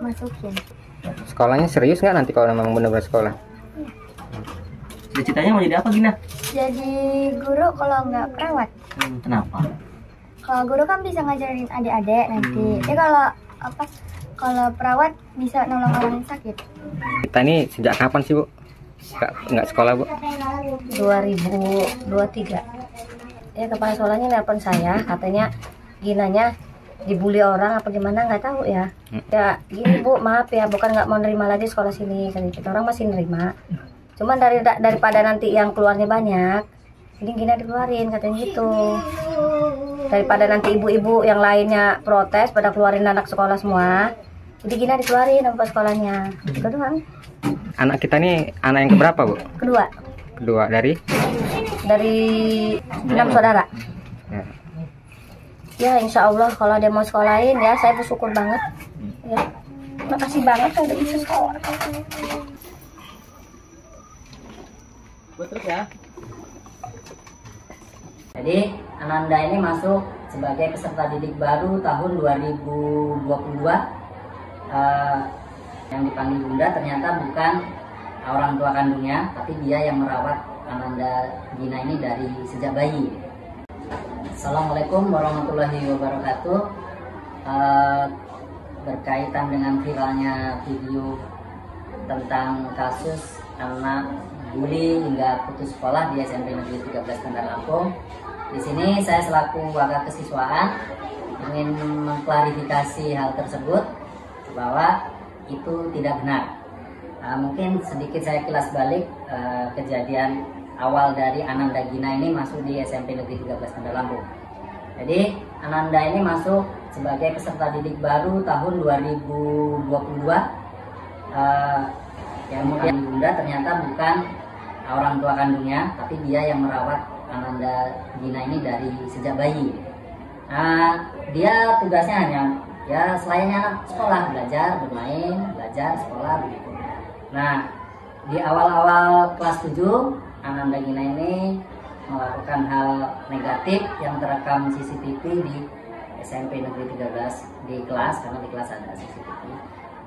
masukin. Sekolahnya serius nggak nanti kalau memang benar-benar sekolah? Cita-citanya mau jadi apa Gina? Jadi guru kalau nggak perawat. Kenapa? Kalau guru kan bisa ngajarin adik-adik nanti. Tapi kalau perawat bisa nolong orang yang sakit. Kita ini sejak kapan sih Bu? Nggak sekolah Bu? 2023. Ya kepala sekolahnya nelpon saya, katanya Ginanya dibully orang apa gimana nggak tahu ya. Ya gini Bu, maaf ya, bukan nggak mau nerima lagi sekolah sini. Kita orang masih nerima. Cuman daripada nanti yang keluarnya banyak, ini Gina dikeluarin katanya gitu. Daripada nanti ibu-ibu yang lainnya protes pada keluarin anak sekolah semua, jadi Gina dikeluarin sama sekolahnya. Itu doang. Anak kita nih anak yang keberapa Bu? Kedua dari 6 saudara. Ya insya Allah kalau dia mau sekolahin ya saya bersyukur banget. Ya, makasih banget kalau udah bisa sekolah. Terus ya. Jadi Ananda ini masuk sebagai peserta didik baru tahun 2022. Yang dipanggil Bunda ternyata bukan orang tua kandungnya, tapi dia yang merawat Ananda Gina ini dari sejak bayi. Assalamualaikum warahmatullahi wabarakatuh. Berkaitan dengan viralnya video tentang kasus anak bully hingga putus sekolah di SMP Negeri 13 Bandar Lampung. Di sini saya selaku warga kesiswaan ingin mengklarifikasi hal tersebut bahwa itu tidak benar. Mungkin sedikit saya kilas balik kejadian awal dari Ananda Gina ini masuk di SMP Negeri 13 Bandar Lampung. Jadi Ananda ini masuk sebagai peserta didik baru tahun 2022. Yang kemudian Bunda ternyata bukan orang tua kandungnya, tapi dia yang merawat Ananda Gina ini dari sejak bayi. Dia tugasnya hanya ya selayaknya anak sekolah, belajar, bermain, belajar, sekolah begitu. Nah, di awal-awal kelas 7, Ananda Gina ini melakukan hal negatif yang terekam CCTV di SMP Negeri 13 di kelas, karena di kelas ada CCTV.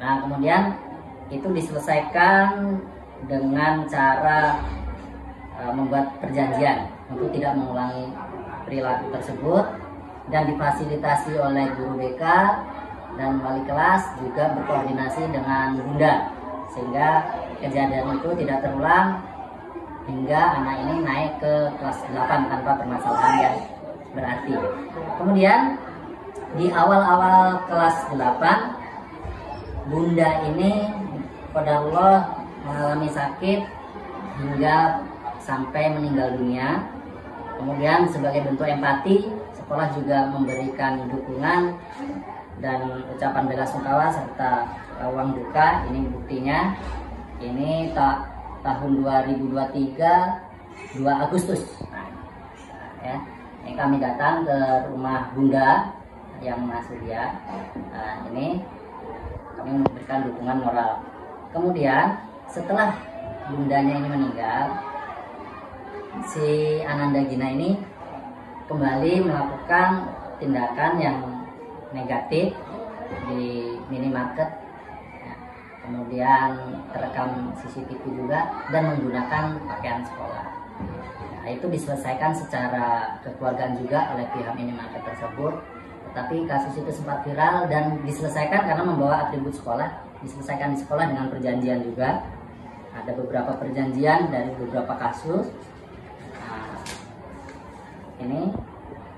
Nah, kemudian itu diselesaikan dengan cara membuat perjanjian untuk tidak mengulangi perilaku tersebut, dan difasilitasi oleh guru BK dan wali kelas juga berkoordinasi dengan Bunda sehingga kejadian itu tidak terulang hingga anak ini naik ke kelas 8 tanpa permasalahan yang berarti. Kemudian di awal-awal kelas 8 Bunda ini pada Allah mengalami sakit hingga sampai meninggal dunia. Kemudian sebagai bentuk empati, sekolah juga memberikan dukungan dan ucapan bela sungkawa serta uang duka. Ini buktinya, ini tahun 2023 2 Agustus. Ya, ini kami datang ke rumah Bunda yang masuk dia. Ini kami memberikan dukungan moral. Kemudian setelah bundanya ini meninggal, si Ananda Gina ini kembali melakukan tindakan yang negatif di minimarket, ya. Kemudian terekam CCTV juga dan menggunakan pakaian sekolah. Nah, itu diselesaikan secara kekeluargaan juga oleh pihak minimarket tersebut. Tetapi kasus itu sempat viral dan diselesaikan karena membawa atribut sekolah, diselesaikan di sekolah dengan perjanjian juga. Ada beberapa perjanjian dari beberapa kasus. Ini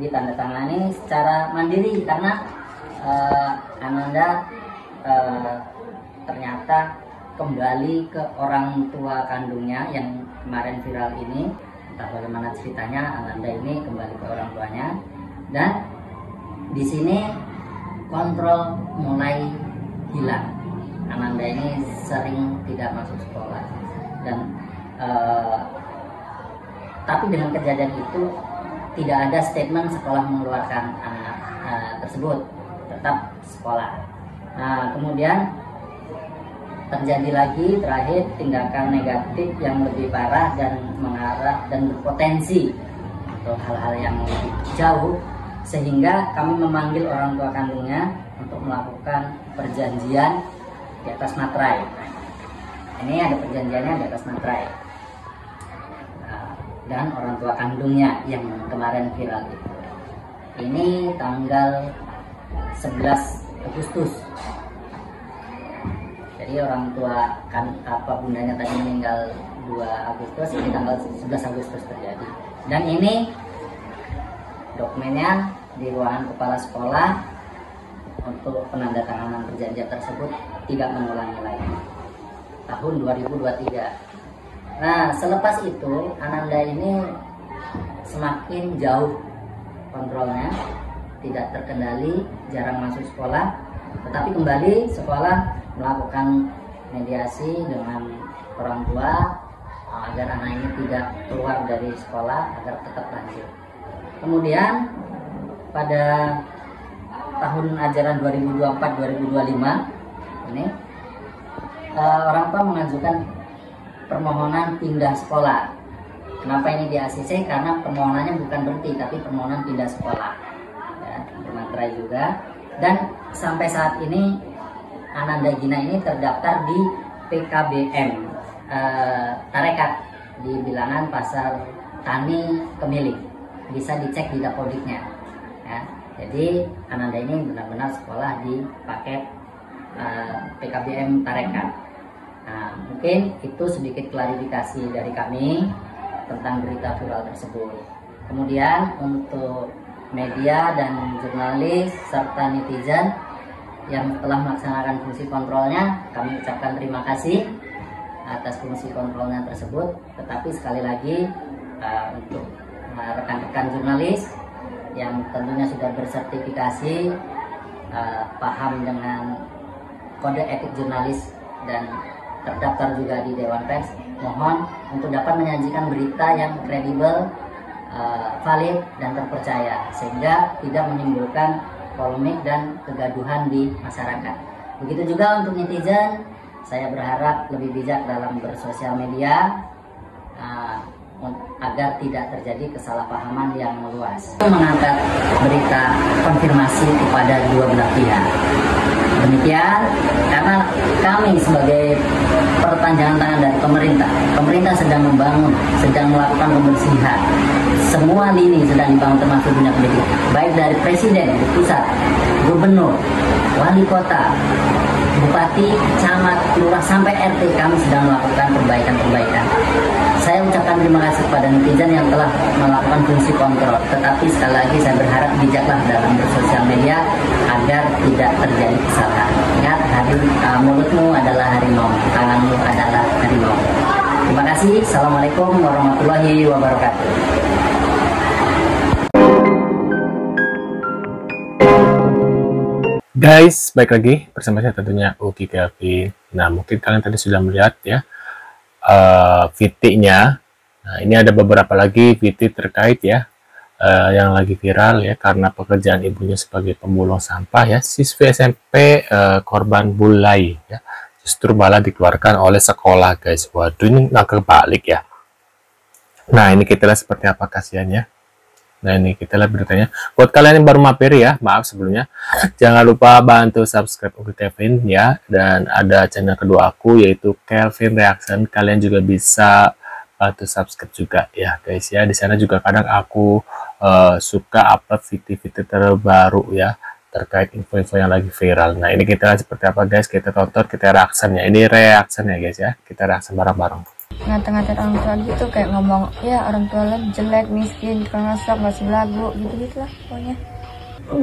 ditandatangani secara mandiri karena Ananda ternyata kembali ke orang tua kandungnya yang kemarin viral ini. Entah bagaimana ceritanya, Ananda ini kembali ke orang tuanya, dan di sini kontrol mulai hilang. Ananda ini sering tidak masuk sekolah dan tapi dengan kejadian itu tidak ada statement sekolah mengeluarkan anak tersebut, tetap sekolah. Nah, kemudian terjadi lagi terakhir tindakan negatif yang lebih parah dan mengarah dan berpotensi untuk hal-hal yang lebih jauh, sehingga kami memanggil orang tua kandungnya untuk melakukan perjanjian di atas materai. Ini ada perjanjiannya di atas materai. Dan orang tua kandungnya yang kemarin viral itu. Ini tanggal 11 Agustus. Jadi orang tua kan bundanya tadi meninggal 2 Agustus, ini tanggal 11 Agustus terjadi. Dan ini dokumennya di ruangan kepala sekolah untuk penandatanganan perjanjian tersebut tidak mengulangi lagi. Tahun 2023. Nah, selepas itu Ananda ini semakin jauh kontrolnya, tidak terkendali, jarang masuk sekolah, tetapi kembali sekolah melakukan mediasi dengan orang tua agar anak ini tidak keluar dari sekolah, agar tetap lanjut. Kemudian pada tahun ajaran 2024-2025 ini orang tua mengajukan permohonan pindah sekolah. Kenapa ini di ACC? Karena permohonannya bukan berhenti, tapi permohonan pindah sekolah. Ya, bermaterai juga. Dan sampai saat ini Ananda Gina ini terdaftar di PKBM Tarekat di bilangan Pasar Tani Kemiling. Bisa dicek di Dapodiknya. Ya, jadi Ananda ini benar-benar sekolah di paket PKBM Tarekat. Nah, mungkin itu sedikit klarifikasi dari kami tentang berita viral tersebut. Kemudian untuk media dan jurnalis serta netizen yang telah melaksanakan fungsi kontrolnya, kami ucapkan terima kasih atas fungsi kontrolnya tersebut. Tetapi sekali lagi untuk rekan-rekan jurnalis yang tentunya sudah bersertifikasi, paham dengan kode etik jurnalis dan terdaftar juga di Dewan Pers, mohon untuk dapat menyajikan berita yang kredibel, valid dan terpercaya sehingga tidak menimbulkan polemik dan kegaduhan di masyarakat. Begitu juga untuk netizen, saya berharap lebih bijak dalam bersosial media agar tidak terjadi kesalahpahaman yang meluas. Mengangkat berita konfirmasi kepada dua belah pihak. Demikian karena kami sebagai perpanjangan tangan dari pemerintah sedang membangun, sedang melakukan pembersihan. Semua lini sedang dibangun termasuk dunia pendidikan, baik dari presiden di pusat, gubernur, wali kota, bupati, camat, lurah sampai RT, kami sedang melakukan perbaikan-perbaikan. Saya ucapkan terima kasih kepada netizen yang telah melakukan fungsi kontrol. Tetapi sekali lagi saya berharap bijaklah dalam bersosial media agar tidak terjadi kesalahan. Ingat, mulutmu adalah harimau, tanganmu adalah harimau. Terima kasih. Assalamualaikum warahmatullahi wabarakatuh. Guys, baik lagi bersama saya tentunya Uki Kelvin. Nah, mungkin kalian tadi sudah melihat ya VT-nya. Nah, ini ada beberapa lagi VT terkait ya yang lagi viral ya karena pekerjaan ibunya sebagai pemulung sampah ya, siswi SMP korban bully ya, justru malah dikeluarkan oleh sekolah guys. Waduh, ini nggak kebalik ya. Nah, ini kita lihat seperti apa kasihannya. Nah, ini kita lihat beritanya. Buat kalian yang baru mampir ya, maaf sebelumnya, jangan lupa bantu subscribe Uki Kelvin ya. Dan ada channel kedua aku yaitu Kelvin Reaction. Kalian juga bisa bantu subscribe juga ya guys ya. Di sana juga kadang aku suka upload video-video terbaru ya terkait info-info yang lagi viral. Nah, ini kita lihat seperti apa guys. Kita tonton, kita reaction ya. Ini reaction ya guys ya. Kita reaction bareng-bareng. Ngata-ngatain orang tua gitu, kayak ngomong ya orang tua lo jelek, miskin, tukang masak, masih belagu gitu-gitu lah pokoknya.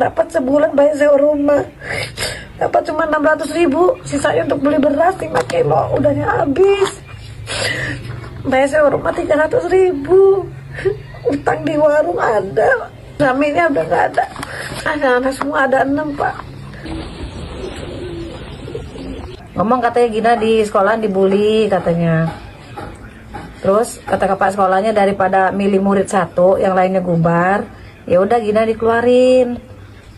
Dapat sebulan bayar sewa rumah, dapat cuma 600.000, sisanya untuk beli beras 5 kilo, udahnya habis. Bayar sewa rumah 300.000, utang di warung ada, suaminya udah nggak ada, anak-anak semua ada 6 pak. Ngomong katanya Gina di sekolah dibully katanya. Terus kata kepala sekolahnya daripada milih murid satu, yang lainnya gubar, ya udah Gina dikeluarin.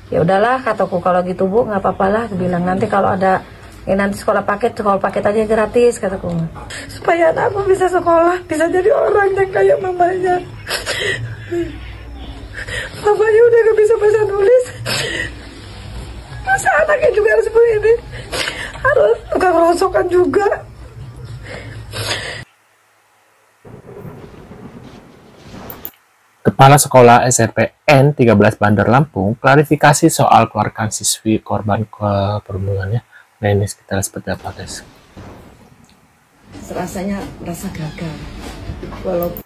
Ya udahlah kataku, kalau gitu Bu nggak apa-apa lah, bilang nanti kalau ada nanti sekolah paket aja gratis kataku. Supaya anakku bisa sekolah, bisa jadi orang yang kayak mamanya. Mamanya udah gak bisa baca nulis, masa anaknya juga harus begini, harus tukang rongsokan juga. Kepala Sekolah SMPN 13 Bandar Lampung klarifikasi soal keluarkan siswi korban perundungannya. Nah, ini sekitar seperti apa, guys? Rasanya merasa gagal. Walaupun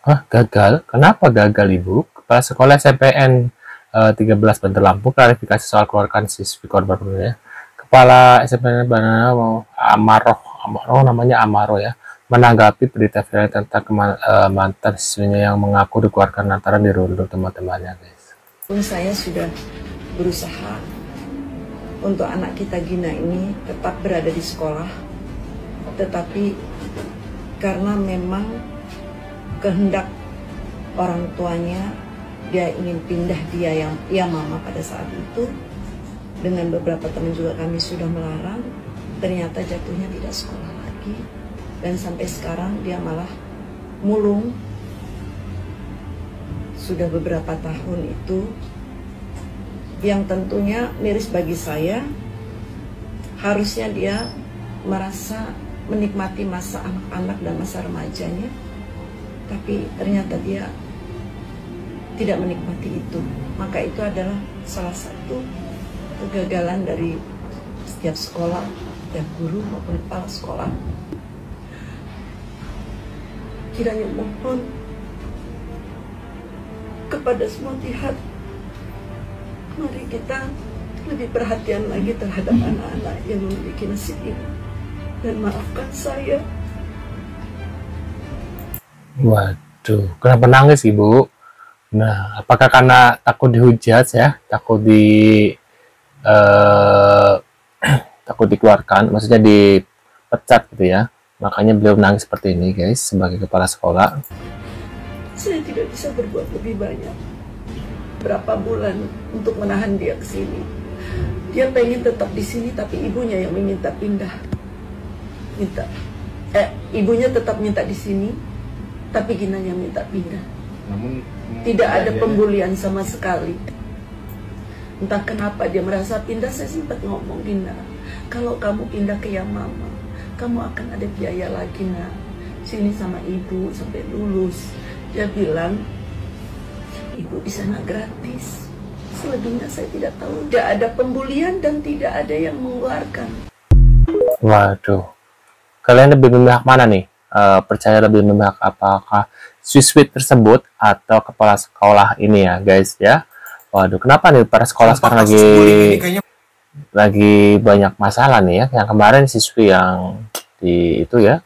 Gagal? Kenapa gagal, Ibu? Kepala Sekolah SMPN 13 Bandar Lampung klarifikasi soal keluarkan siswi korban perundungannya. Kepala SMPN Bandar Lampung Amaroh namanya Amaroh ya, menanggapi berita viral tentang mantan siswinya yang mengaku dikeluarkan lantaran dirundung teman-temannya, guys. saya sudah berusaha untuk anak kita Gina ini tetap berada di sekolah, tetapi karena memang kehendak orang tuanya, dia ingin pindah, dia mama pada saat itu, dengan beberapa teman juga kami sudah melarang, ternyata jatuhnya tidak sekolah lagi. Dan sampai sekarang dia malah mulung. Sudah beberapa tahun itu, yang tentunya miris bagi saya. Harusnya dia merasa menikmati masa anak-anak dan masa remajanya, tapi ternyata dia tidak menikmati itu. Maka itu adalah salah satu kegagalan dari setiap sekolah dan guru maupun kepala sekolah. Kiranya mohon kepada semua pihak, mari kita lebih perhatian lagi terhadap anak-anak yang memiliki nasib ini. Dan maafkan saya. Waduh, kenapa nangis, Ibu? Nah, apakah karena takut dihujat ya, takut takut dikeluarkan, maksudnya dipecat gitu ya? Makanya beliau nangis seperti ini, guys, sebagai kepala sekolah. Saya tidak bisa berbuat lebih banyak. Berapa bulan untuk menahan dia ke sini. Dia pengen tetap di sini, tapi ibunya yang meminta pindah. Ibunya tetap minta di sini, tapi Ginanya minta pindah. Tidak ada pembulian sama sekali. Entah kenapa dia merasa pindah. Saya sempat ngomong, Gina, kalau kamu pindah ke yang mama, kamu akan ada biaya lagi, nak. Sini sama ibu sampai lulus. Dia bilang, ibu di sana gratis. Selebihnya saya tidak tahu. Tidak ada pembulian dan tidak ada yang mengeluarkan. Waduh, kalian lebih memihak mana nih? Percaya lebih memihak apakah siswi tersebut atau kepala sekolah ini ya, guys ya? Waduh, kenapa nih para sekolah sekarang lagi banyak masalah nih ya? Yang kemarin siswi yang di itu ya,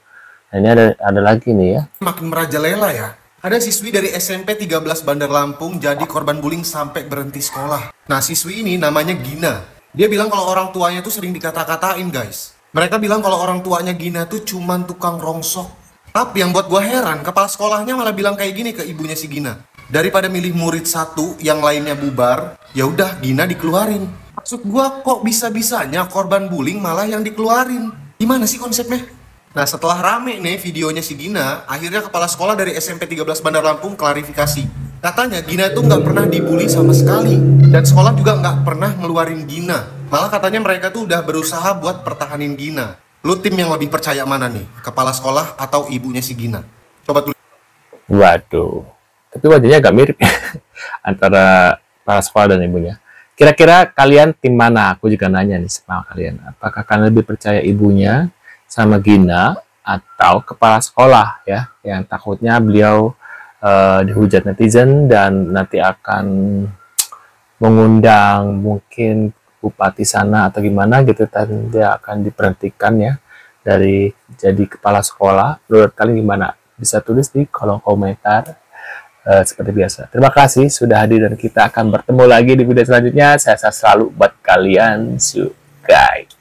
nah, ini ada lagi nih ya. Makin merajalela ya. Ada siswi dari SMP 13 Bandar Lampung jadi korban bullying sampai berhenti sekolah. Nah, siswi ini namanya Gina. Dia bilang kalau orang tuanya tuh sering dikata-katain, guys. Mereka bilang kalau orang tuanya Gina tuh cuman tukang rongsok. Tapi yang buat gua heran, kepala sekolahnya malah bilang kayak gini ke ibunya si Gina. Daripada milih murid satu, yang lainnya bubar, ya udah Gina dikeluarin. Maksud gua kok bisa-bisanya korban bullying malah yang dikeluarin? Gimana sih konsepnya? Nah, setelah rame nih videonya si Gina, akhirnya kepala sekolah dari SMP 13 Bandar Lampung klarifikasi. Katanya Gina itu nggak pernah dibully sama sekali. Dan sekolah juga nggak pernah ngeluarin Gina. Malah katanya mereka tuh udah berusaha buat pertahanin Gina. Lu tim yang lebih percaya mana nih? Kepala sekolah atau ibunya si Gina? Coba tulis. Waduh, tapi wajahnya agak mirip antara kepala sekolah dan ibunya. Kira-kira kalian tim mana? Aku juga nanya nih sama kalian. Apakah kalian lebih percaya ibunya sama Gina atau kepala sekolah ya, yang takutnya beliau dihujat netizen dan nanti akan mengundang mungkin bupati sana atau gimana gitu, dan dia akan diberhentikan ya dari jadi kepala sekolah. Menurut kalian gimana? Bisa tulis di kolom komentar. Seperti biasa, terima kasih sudah hadir dan kita akan bertemu lagi di video selanjutnya. Saya selalu buat kalian. See you guys.